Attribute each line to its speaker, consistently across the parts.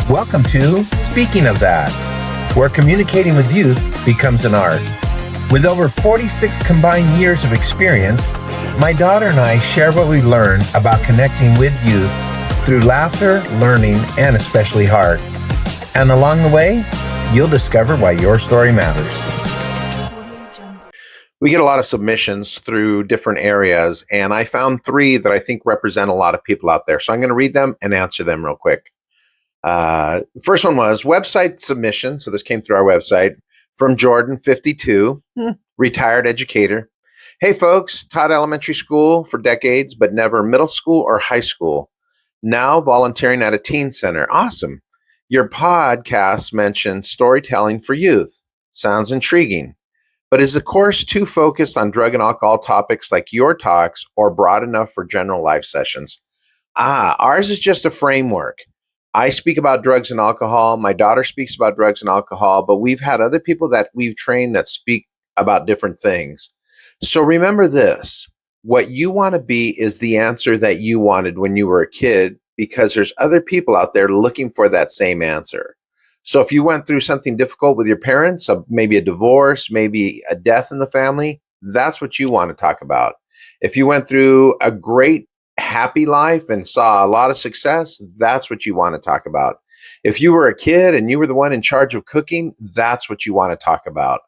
Speaker 1: Welcome to Speaking of That, where communicating with youth becomes an art. With over 46 combined years of experience, my daughter and I share what we learned about connecting with youth through laughter, learning, and especially heart. And along the way, you'll discover why your story matters. We get a lot of submissions through different areas, and I found 3 that I think represent a lot of people out there. So I'm going to read them and answer them real quick. First one was website submission. So this came through our website from Jordan, 52, retired educator. Hey folks, taught elementary school for decades, but never middle school or high school. Now volunteering at a teen center. Awesome. Your podcast mentioned storytelling for youth. Sounds intriguing. But is the course too focused on drug and alcohol topics like your talks or broad enough for general live sessions? Ours is just a framework. I speak about drugs and alcohol. My daughter speaks about drugs and alcohol, but we've had other people that we've trained that speak about different things. So remember this, what you want to be is the answer that you wanted when you were a kid, because there's other people out there looking for that same answer. So if you went through something difficult with your parents, maybe a divorce, maybe a death in the family, that's what you want to talk about. If you went through a great happy life and saw a lot of success, that's what you want to talk about. If you were a kid and you were the one in charge of cooking, that's what you want to talk about.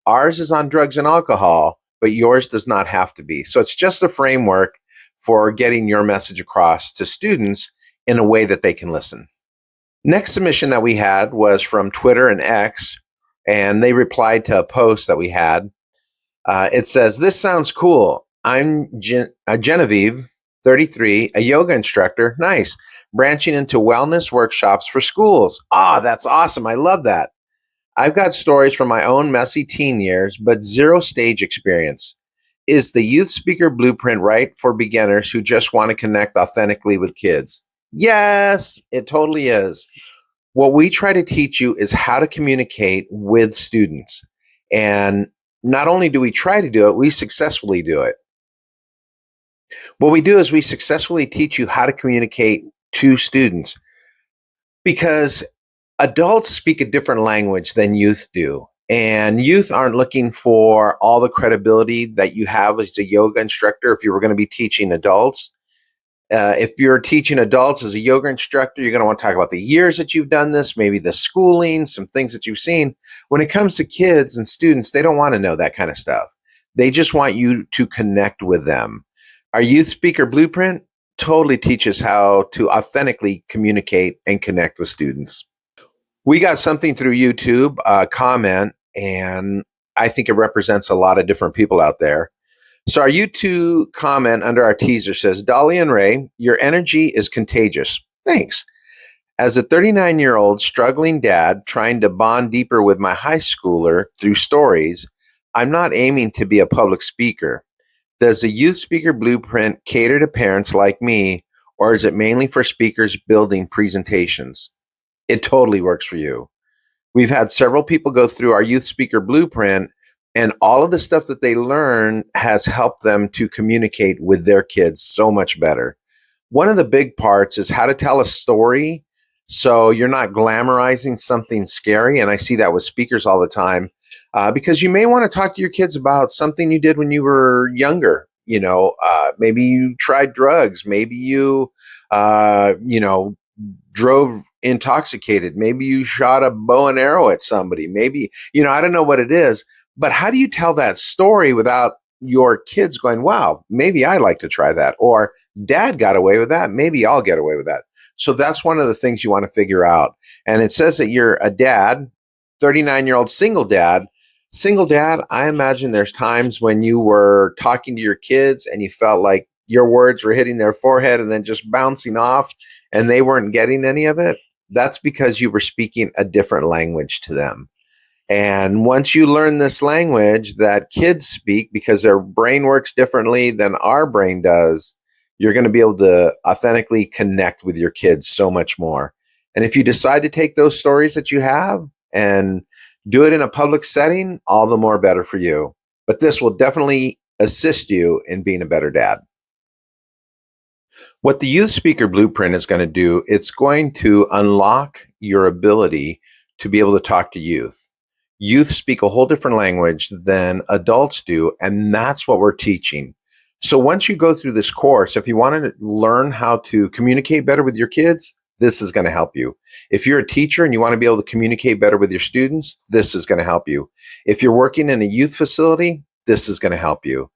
Speaker 1: Ours is on drugs and alcohol, but yours does not have to be. So it's just a framework for getting your message across to students in a way that they can listen. Next submission that we had was from Twitter and X, and they replied to a post that we had. It says, "This sounds cool. I'm Genevieve, 33, a yoga instructor. Nice. Branching into wellness workshops for schools. That's awesome. I love that. I've got stories from my own messy teen years, but zero stage experience. Is the youth speaker blueprint right for beginners who just want to connect authentically with kids?" Yes, it totally is. What we try to teach you is how to communicate with students. And not only do we try to do it, we successfully do it. What we do is we successfully teach you how to communicate to students, because adults speak a different language than youth do. And youth aren't looking for all the credibility that you have as a yoga instructor if you were going to be teaching adults. If you're teaching adults as a yoga instructor, you're going to want to talk about the years that you've done this, maybe the schooling, some things that you've seen. When it comes to kids and students, they don't want to know that kind of stuff. They just want you to connect with them. Our youth speaker blueprint totally teaches how to authentically communicate and connect with students. We got something through YouTube, a comment, and I think it represents a lot of different people out there. So our YouTube comment under our teaser says, "Dolly and Ray, your energy is contagious. Thanks. As a 39-year-old struggling dad trying to bond deeper with my high schooler through stories, I'm not aiming to be a public speaker. Does the youth speaker blueprint cater to parents like me, or is it mainly for speakers building presentations?" It totally works for you. We've had several people go through our youth speaker blueprint, and all of the stuff that they learn has helped them to communicate with their kids so much better. One of the big parts is how to tell a story so you're not glamorizing something scary. And I see that with speakers all the time. Because you may want to talk to your kids about something you did when you were younger. Maybe you tried drugs. Maybe you, drove intoxicated. Maybe you shot a bow and arrow at somebody. Maybe, I don't know what it is. But how do you tell that story without your kids going, wow, maybe I'd like to try that? Or dad got away with that. Maybe I'll get away with that. So that's one of the things you want to figure out. And it says that you're a dad, 39-year-old single dad. Single dad, I imagine there's times when you were talking to your kids and you felt like your words were hitting their forehead and then just bouncing off and they weren't getting any of it. That's because you were speaking a different language to them. And once you learn this language that kids speak, because their brain works differently than our brain does, you're going to be able to authentically connect with your kids so much more. And if you decide to take those stories that you have and do it in a public setting, all the more better for you. But this will definitely assist you in being a better dad. What the Youth Speaker Blueprint is going to do, it's going to unlock your ability to be able to talk to youth. Youth speak a whole different language than adults do, and that's what we're teaching. So once you go through this course, if you want to learn how to communicate better with your kids, this is going to help you. If you're a teacher and you want to be able to communicate better with your students, this is going to help you. If you're working in a youth facility, this is going to help you.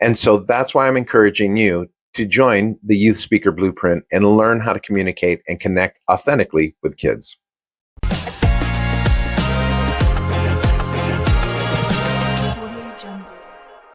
Speaker 1: And so that's why I'm encouraging you to join the Youth Speaker Blueprint and learn how to communicate and connect authentically with kids.